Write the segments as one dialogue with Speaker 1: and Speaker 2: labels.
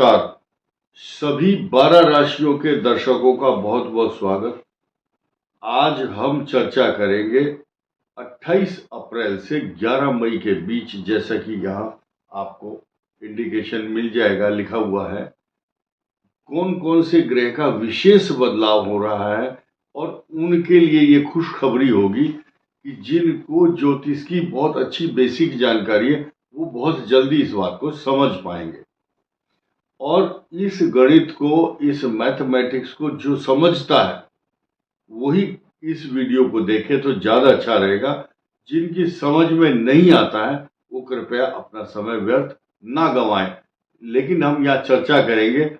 Speaker 1: नमस्कार। सभी 12 राशियों के दर्शकों का बहुत बहुत स्वागत। आज हम चर्चा करेंगे 28 अप्रैल से 11 मई के बीच, जैसा कि यहाँ आपको इंडिकेशन मिल जाएगा, लिखा हुआ है, कौन कौन से ग्रह का विशेष बदलाव हो रहा है। और उनके लिए ये खुशखबरी होगी कि जिनको ज्योतिष की बहुत अच्छी बेसिक जानकारी है वो बहुत जल्दी इस बात को समझ पाएंगे। और इस गणित को, इस मैथमेटिक्स को जो समझता है वही इस वीडियो को देखे तो ज़्यादा अच्छा रहेगा। जिनकी समझ में नहीं आता है वो कृपया अपना समय व्यर्थ ना गंवाएं। लेकिन हम यहाँ चर्चा करेंगे,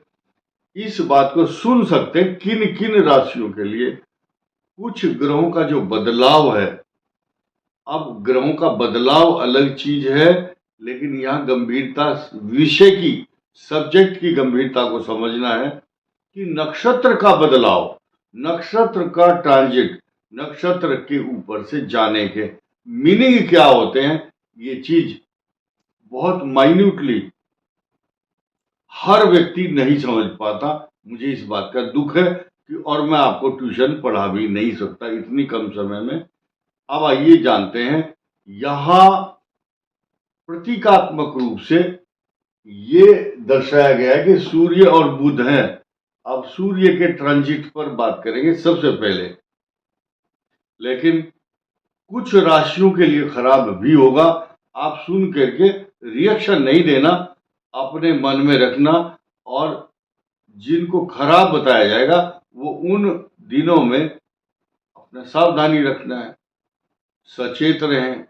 Speaker 1: इस बात को सुन सकते हैं किन किन राशियों के लिए कुछ ग्रहों का जो बदलाव है। अब ग्रहों का बदलाव अलग चीज है, लेकिन यहाँ गंभीरता विषय की, सब्जेक्ट की गंभीरता को समझना है कि नक्षत्र का बदलाव, नक्षत्र का ट्रांजिट, नक्षत्र के ऊपर से जाने के मीनिंग क्या होते हैं। ये चीज बहुत माइन्यूटली हर व्यक्ति नहीं समझ पाता। मुझे इस बात का दुख है कि और मैं आपको ट्यूशन पढ़ा भी नहीं सकता इतनी कम समय में। अब आइए जानते हैं, यहां प्रतीकात्मक रूप से ये दर्शाया गया है कि सूर्य और बुध हैं। अब सूर्य के ट्रांजिट पर बात करेंगे सबसे पहले, लेकिन कुछ राशियों के लिए खराब भी होगा। आप सुन करके रिएक्शन नहीं देना, अपने मन में रखना। और जिनको खराब बताया जाएगा वो उन दिनों में अपना सावधानी रखना है, सचेत रहें।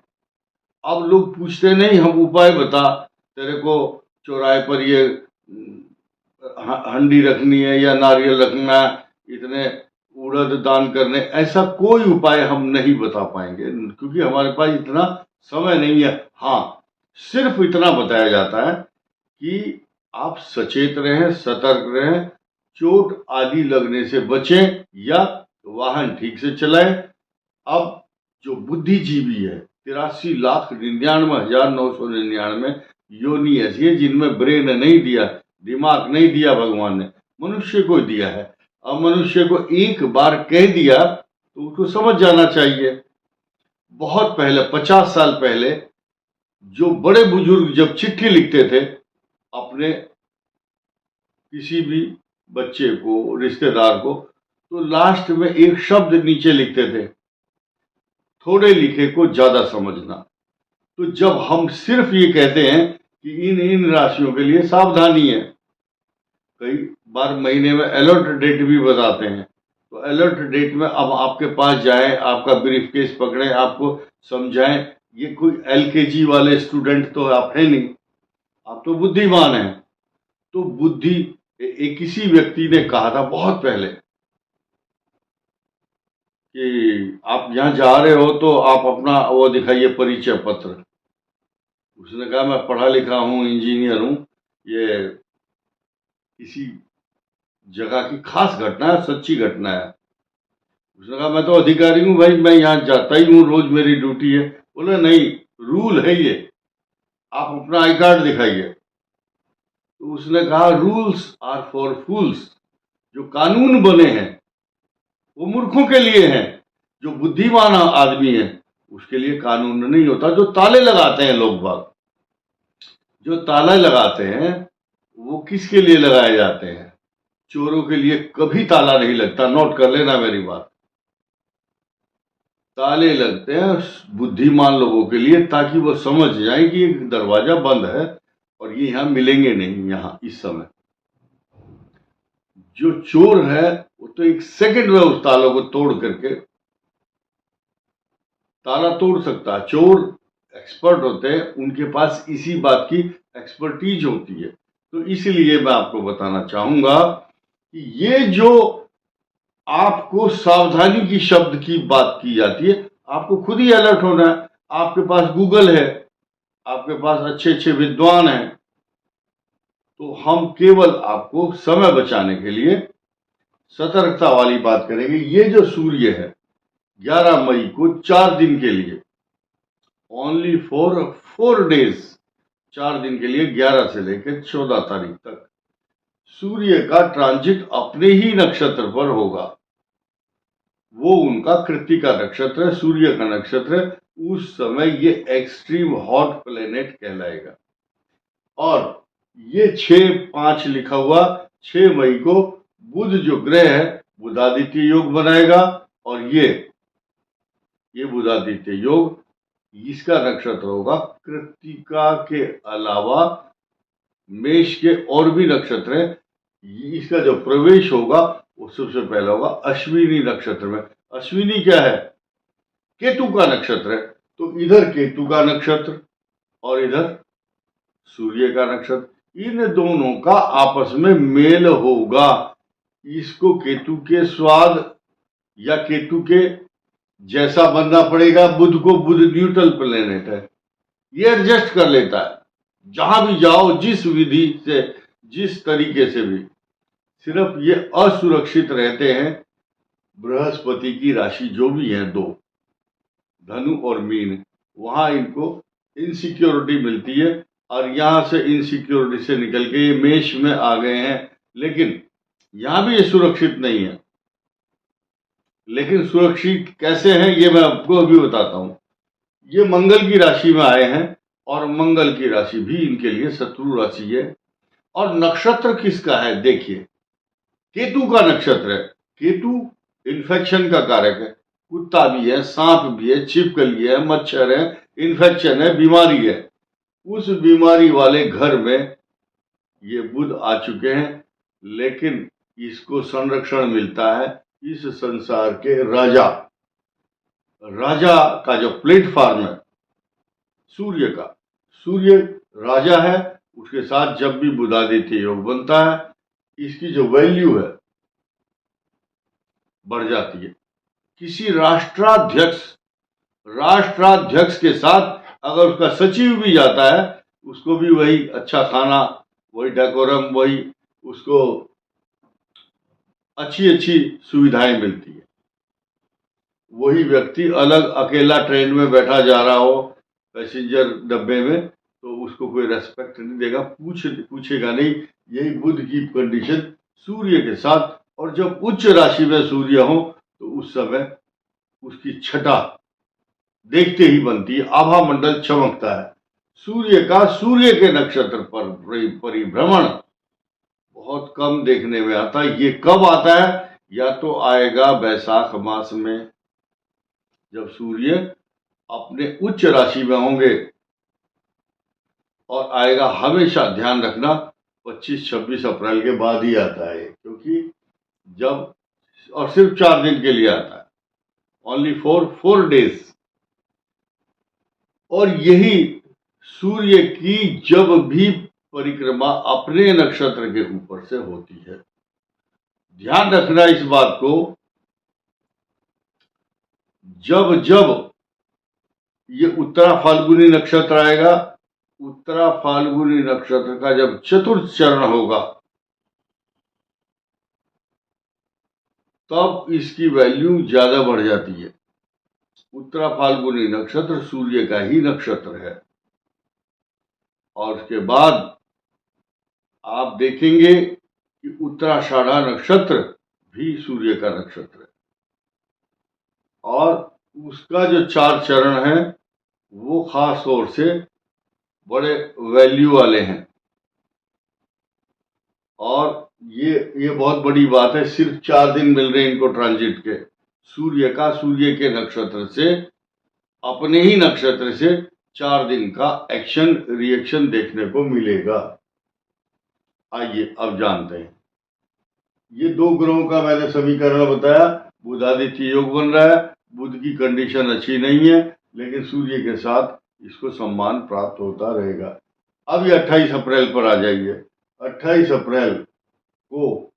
Speaker 1: अब लोग पूछते नहीं, हम उपाय बता, तेरे को चौराहे पर ये हंडी रखनी है या नारियल रखना है, इतने उड़द दान करने, ऐसा कोई उपाय हम नहीं बता पाएंगे क्योंकि हमारे पास इतना समय नहीं है। हाँ, सिर्फ इतना बताया जाता है कि आप सचेत रहें, सतर्क रहें, चोट आदि लगने से बचें या वाहन ठीक से चलाएं। अब जो बुद्धिजीवी है, 83,99,999 योनि ऐसी है जिनमें ब्रेन नहीं दिया, दिमाग नहीं दिया भगवान ने, मनुष्य को दिया है। अब मनुष्य को एक बार कह दिया तो उसको समझ जाना चाहिए। बहुत पहले, 50 साल पहले, जो बड़े बुजुर्ग जब चिट्ठी लिखते थे अपने किसी भी बच्चे को, रिश्तेदार को, तो लास्ट में एक शब्द नीचे लिखते थे, थोड़े लिखे को ज्यादा समझना। तो जब हम सिर्फ ये कहते हैं कि इन इन राशियों के लिए सावधानी है, कई बार महीने में अलर्ट डेट भी बताते हैं, तो अलर्ट डेट में अब आपके पास जाए, आपका ब्रीफकेस पकड़े, आपको समझाएं। ये कोई एलकेजी वाले स्टूडेंट तो आप है नहीं, आप तो बुद्धिमान हैं। तो बुद्धि, एक किसी व्यक्ति ने कहा था बहुत पहले कि आप यहाँ जा रहे हो तो आप अपना वो दिखाइए, परिचय पत्र। उसने कहा मैं पढ़ा लिखा हूँ, इंजीनियर हूँ, ये किसी जगह की खास घटना है, सच्ची घटना है। उसने कहा मैं तो अधिकारी हूँ भाई, मैं यहाँ जाता ही हूँ, रोज मेरी ड्यूटी है। बोले नहीं, रूल है ये, आप अपना आई कार्ड दिखाइए। तो उसने कहा रूल्स आर फॉर फूल्स, जो कानून बने हैं वो मूर्खों के लिए हैं। जो बुद्धिमान आदमी है उसके लिए कानून नहीं होता। जो ताले लगाते हैं लोग बाग, जो ताला लगाते हैं वो किसके लिए लगाए जाते हैं? चोरों के लिए कभी ताला नहीं लगता, नोट कर लेना मेरी बात। ताले लगते हैं बुद्धिमान लोगों के लिए, ताकि वो समझ जाए कि एक दरवाजा बंद है और ये यहाँ मिलेंगे नहीं, यहाँ इस समय। जो चोर है वो तो एक सेकंड में उस तालों को तोड़ करके ताला तोड़ सकता है। चोर एक्सपर्ट होते हैं, उनके पास इसी बात की एक्सपर्टीज होती है। तो इसलिए मैं आपको बताना चाहूंगा कि ये जो आपको सावधानी की शब्द की बात की जाती है, आपको खुद ही अलर्ट होना है। आपके पास गूगल है, आपके पास अच्छे अच्छे विद्वान हैं, तो हम केवल आपको समय बचाने के लिए सतर्कता वाली बात करेंगे। ये जो सूर्य है 11 मई को 4 दिन के लिए, ओनली फॉर 4 डेज, 4 दिन के लिए, 11 से लेकर 14 तारीख तक, सूर्य का ट्रांजिट अपने ही नक्षत्र पर होगा। वो उनका कृत्तिका नक्षत्र है, सूर्य का नक्षत्र है। उस समय ये एक्सट्रीम हॉट प्लेनेट कहलाएगा। और ये 6-5 लिखा हुआ 6 मई को बुध जो ग्रह है बुधादित्य योग बनाएगा। और ये बुधादित्य योग, इसका नक्षत्र होगा कृत्तिका के अलावा मेष के और भी नक्षत्र है। इसका जो प्रवेश होगा वो सबसे पहला होगा अश्विनी नक्षत्र में। अश्विनी क्या है? केतु का नक्षत्र है। तो इधर केतु का नक्षत्र और इधर सूर्य का नक्षत्र, इन दोनों का आपस में मेल होगा। इसको केतु के स्वाद या केतु के जैसा बनना पड़ेगा। बुध को, बुध न्यूट्रल प्लेनेट है, ये एडजस्ट कर लेता है जहां भी जाओ, जिस विधि से, जिस तरीके से भी। सिर्फ ये असुरक्षित रहते हैं बृहस्पति की राशि जो भी है दो, धनु और मीन, वहां इनको इनसिक्योरिटी मिलती है। और यहां से इनसिक्योरिटी से निकल के ये मेष में आ गए हैं, लेकिन यहां भी ये सुरक्षित नहीं है। लेकिन सुरक्षित कैसे हैं ये मैं आपको अभी बताता हूं। ये मंगल की राशि में आए हैं और मंगल की राशि भी इनके लिए शत्रु राशि है। और नक्षत्र किसका है देखिए, केतु का नक्षत्र है। केतु इन्फेक्शन का कारक है। कुत्ता भी है, सांप भी है, छिपकली है, मच्छर है, इन्फेक्शन है, बीमारी है। उस बीमारी वाले घर में ये बुध आ चुके हैं। लेकिन इसको संरक्षण मिलता है इस संसार के राजा का जो प्लेटफॉर्म है सूर्य का, सूर्य राजा है। उसके साथ जब भी बुधादित्य योग बनता है, इसकी जो वैल्यू है बढ़ जाती है। किसी राष्ट्राध्यक्ष के साथ अगर उसका सचिव भी जाता है, उसको भी वही अच्छा खाना, वही डेकोरम, वही उसको अच्छी सुविधाएं मिलती है। वही व्यक्ति अलग अकेला ट्रेन में बैठा जा रहा हो, पैसेंजर डब्बे में, तो उसको कोई रेस्पेक्ट नहीं देगा, पूछेगा नहीं। यही बुध की कंडीशन सूर्य के साथ। और जब उच्च राशि में सूर्य हो तो उस समय उसकी छटा देखते ही बनती है, आभा मंडल चमकता है। सूर्य के नक्षत्र पर परिभ्रमण बहुत कम देखने में आता है। ये कब आता है? या तो आएगा वैशाख मास में, जब सूर्य अपने उच्च राशि में होंगे, और आएगा हमेशा, ध्यान रखना, 25-26 अप्रैल के बाद ही आता है। क्योंकि जब, और सिर्फ 4 दिन के लिए आता है, ओनली फॉर 4 days। और यही सूर्य की जब भी परिक्रमा अपने नक्षत्र के ऊपर से होती है, ध्यान रखना इस बात को, जब ये उत्तरा फाल्गुनी नक्षत्र आएगा, उत्तरा फाल्गुनी नक्षत्र का जब चतुर्थ चरण होगा, तब इसकी वैल्यू ज्यादा बढ़ जाती है। उत्तरा फाल्गुनी नक्षत्र सूर्य का ही नक्षत्र है। और उसके बाद आप देखेंगे कि उत्तराषाढ़ा नक्षत्र भी सूर्य का नक्षत्र है। और उसका जो 4 चरण है वो खास तौर से बड़े वैल्यू वाले हैं। और ये बहुत बड़ी बात है, सिर्फ 4 दिन मिल रहे हैं इनको ट्रांजिट के। सूर्य के नक्षत्र से, अपने ही नक्षत्र से 4 दिन का एक्शन रिएक्शन देखने को मिलेगा। आइए अब जानते हैं। ये 2 ग्रहों का मैंने समीकरण बताया। बुधादित्य योग बन रहा है, बुध की कंडीशन अच्छी नहीं है, लेकिन सूर्य के साथ इसको सम्मान प्राप्त होता रहेगा। अब ये 28 अप्रैल पर आ जाइए। 28 अप्रैल को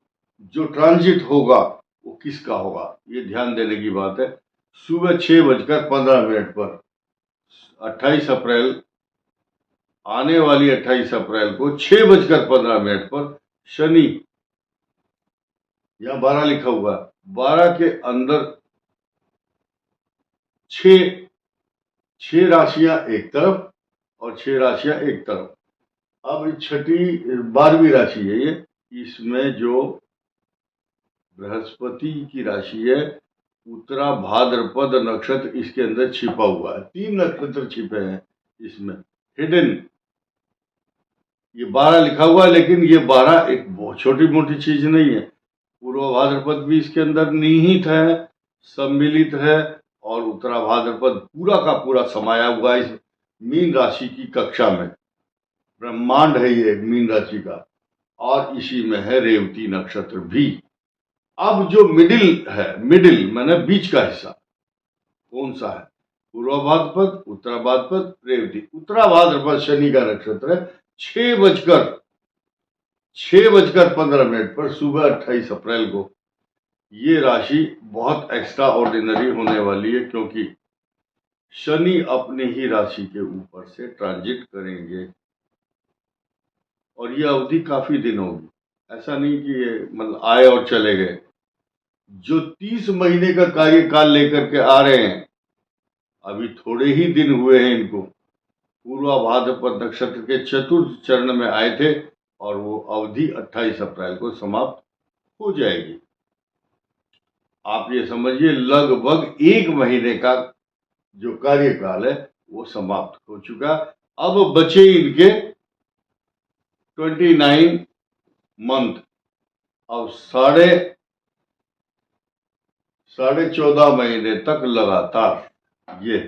Speaker 1: जो ट्रांजिट होगा वो किसका होगा, ये ध्यान देने की बात है। सुबह 6:15 पर 28 अप्रैल, आने वाली 28 अप्रैल को 6:15 पर शनि, या 12 लिखा हुआ है, 12 के अंदर 6 राशियां एक तरफ और 6 राशियां एक तरफ। अब 12वीं राशि है इसमें जो बृहस्पति की राशि है, उत्तरा भाद्रपद नक्षत्र इसके अंदर छिपा हुआ है। 3 नक्षत्र छिपे हैं इसमें, हिडन। ये 12 लिखा हुआ है, लेकिन ये 12 एक बहुत छोटी मोटी चीज नहीं है। पूर्व भाद्रपद भी इसके अंदर निहित है, सम्मिलित है, और उत्तरा भाद्रपद पूरा का पूरा समाया हुआ है इस मीन राशि की कक्षा में। ब्रह्मांड है ये मीन राशि का, और इसी में है रेवती नक्षत्र भी। अब जो मिडिल है, मिडिल माने बीच का हिस्सा, कौन सा है? पूर्व भाद्रपद, उत्तरा भाद्रपद, रेवती। उत्तरा भाद्रपद शनि का नक्षत्र है। 6:15 पर सुबह 28 अप्रैल को ये राशि बहुत एक्स्ट्रा ऑर्डिनरी होने वाली है, क्योंकि शनि अपनी ही राशि के ऊपर से ट्रांजिट करेंगे, और ये अवधि काफी दिन होगी। ऐसा नहीं कि ये मतलब आए और चले गए। जो 30 महीने का कार्यकाल लेकर के आ रहे हैं, अभी थोड़े ही दिन हुए हैं इनको। पूर्वा भाद्रपद नक्षत्र के चतुर्थ चरण में आए थे, और वो अवधि 28 अप्रैल को समाप्त हो जाएगी। आप ये समझिए लगभग 1 महीने का जो कार्यकाल है वो समाप्त हो चुका। अब बचे इनके 29 मंथ। अब साढ़े 14.5 महीने तक लगातार ये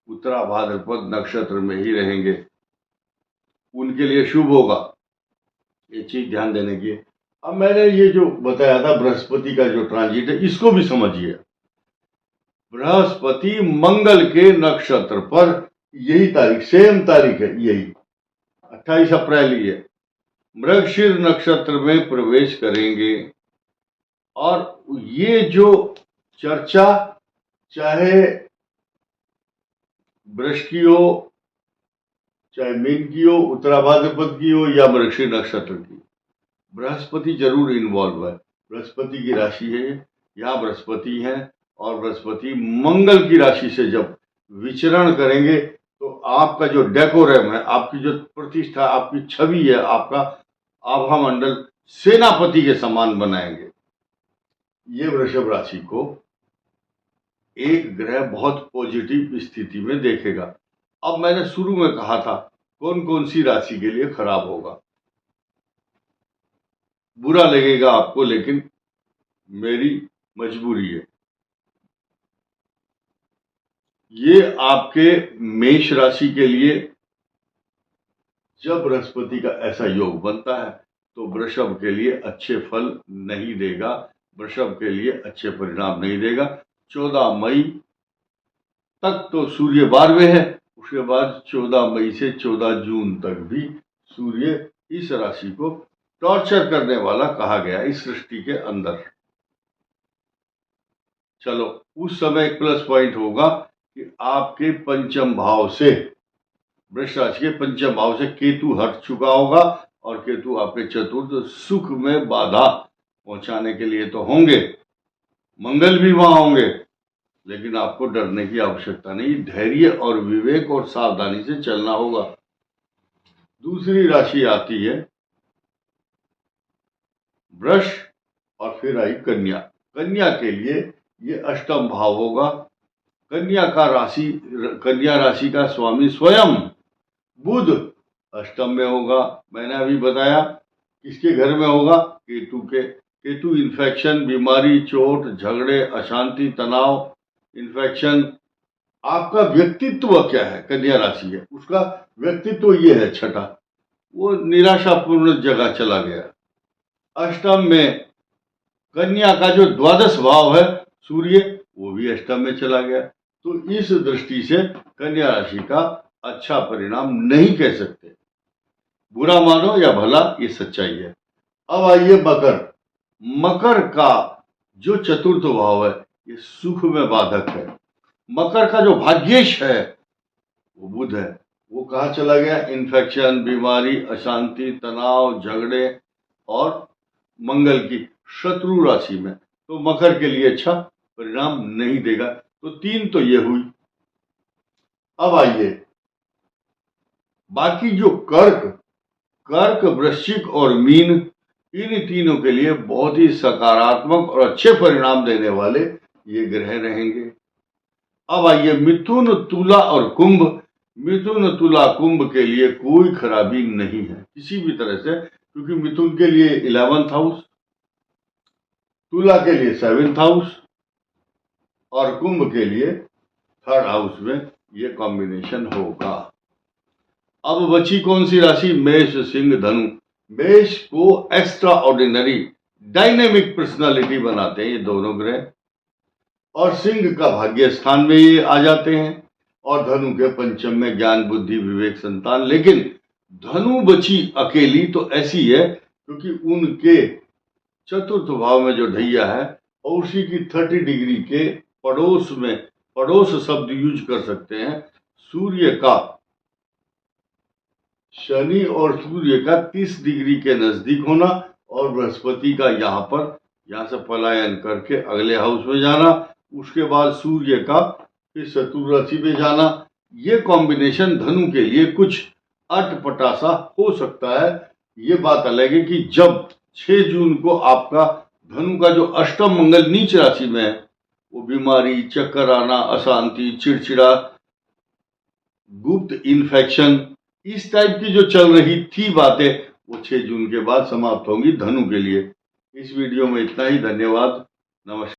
Speaker 1: उत्तरा भाद्रपद नक्षत्र में ही रहेंगे। उनके लिए शुभ होगा, ये चीज ध्यान देने की। अब मैंने ये जो बताया था बृहस्पति का जो ट्रांजिट है, इसको भी समझिए। बृहस्पति मंगल के नक्षत्र पर यही तारीख, सेम तारीख है, यही 28 अप्रैल ही है, मृगशीर नक्षत्र में प्रवेश करेंगे। और ये जो चर्चा चाहे वृष की हो, चाहे मीन की हो, उत्तरा भाद्रपद की हो, या मृगशीर नक्षत्र की, बृहस्पति जरूर इन्वॉल्व है। बृहस्पति की राशि है, यहाँ बृहस्पति है, और बृहस्पति मंगल की राशि से जब विचरण करेंगे तो आपका जो डेकोरम है, आपकी जो प्रतिष्ठा, आपकी छवि है, आपका आभा मंडल सेनापति के समान बनाएंगे। ये वृषभ राशि को एक ग्रह बहुत पॉजिटिव स्थिति में देखेगा। अब मैंने शुरू में कहा था कौन कौन सी राशि के लिए खराब होगा। बुरा लगेगा आपको, लेकिन मेरी मजबूरी है। ये आपके मेष राशि के लिए जब बृहस्पति का ऐसा योग बनता है तो वृषभ के लिए अच्छे फल नहीं देगा, वृषभ के लिए अच्छे परिणाम नहीं देगा। 14 मई तक तो सूर्य 12वें है, उसके बाद 14 मई से 14 जून तक भी सूर्य इस राशि को टॉर्चर करने वाला कहा गया इस सृष्टि के अंदर। चलो, उस समय एक प्लस पॉइंट होगा कि आपके पंचम भाव से, वृष राशि के पंचम भाव से केतु हट चुका होगा, और केतु आपके चतुर्थ सुख में बाधा पहुंचाने के लिए तो होंगे, मंगल भी वहां होंगे, लेकिन आपको डरने की आवश्यकता नहीं। धैर्य और विवेक और सावधानी से चलना होगा। दूसरी राशि आती है वृष, और फिर आई कन्या। कन्या के लिए ये अष्टम भाव होगा। कन्या राशि का स्वामी स्वयं बुध अष्टम में होगा। मैंने अभी बताया किसके घर में होगा, केतु के। केतु इन्फेक्शन, बीमारी, चोट, झगड़े, अशांति, तनाव, इन्फेक्शन। आपका व्यक्तित्व क्या है, कन्या राशि है, उसका व्यक्तित्व ये है छठा, वो निराशापूर्ण जगह चला गया। अष्टम में कन्या का जो द्वादश भाव है सूर्य, वो भी अष्टम में चला गया। तो इस दृष्टि से कन्या राशि का अच्छा परिणाम नहीं कह सकते। बुरा मानो या भला, ये सच्चाई है। अब आइए मकर। मकर का जो चतुर्थ भाव है ये सुख में बाधक है। मकर का जो भाग्येश है वो बुध है। वो कहाँ चला गया? इन्फेक्शन, बीमारी, अशांति, तनाव, झगड़े और मंगल की शत्रु राशि में। तो मकर के लिए अच्छा परिणाम नहीं देगा। तो 3 तो ये हुई। अब आइए बाकी जो कर्क, वृश्चिक और मीन, इन तीनों के लिए बहुत ही सकारात्मक और अच्छे परिणाम देने वाले ये ग्रह रहेंगे। अब आइए मिथुन, तुला और कुंभ। मिथुन, तुला, कुंभ के लिए कोई खराबी नहीं है किसी भी तरह से, क्योंकि मिथुन के लिए 11th हाउस, तुला के लिए 7th हाउस और कुंभ के लिए 3rd हाउस में ये कॉम्बिनेशन होगा। अब बची कौन सी राशि? मेष, सिंह, धनु। मेष को एक्स्ट्रा ऑर्डिनरी डायनेमिक पर्सनालिटी बनाते हैं ये दोनों ग्रह, और सिंह का भाग्य स्थान में ये आ जाते हैं, और धनु के पंचम में ज्ञान, बुद्धि, विवेक, संतान। लेकिन धनु बची अकेली तो ऐसी है क्योंकि उनके चतुर्थ भाव में जो ढैया है और उसी की 30 डिग्री के पड़ोस में, पड़ोस शब्द यूज कर सकते हैं, सूर्य का, शनि और सूर्य का 30 डिग्री के नजदीक होना, और बृहस्पति का यहां से पलायन करके अगले हाउस में जाना, उसके बाद सूर्य का फिर शत्रु राशि में जाना। ये कॉम्बिनेशन धनु के लिए कुछ अटपटा सा हो सकता है। ये बात अलग है कि जब 6 जून को आपका धनु का जो अष्टम मंगल नीच राशि में है, वो बीमारी, चक्कर आना, अशांति, चिड़चिड़ा, गुप्त इन्फेक्शन, इस टाइप की जो चल रही थी बातें, वो 6 जून के बाद समाप्त होंगी धनु के लिए। इस वीडियो में इतना ही। धन्यवाद। नमस्कार।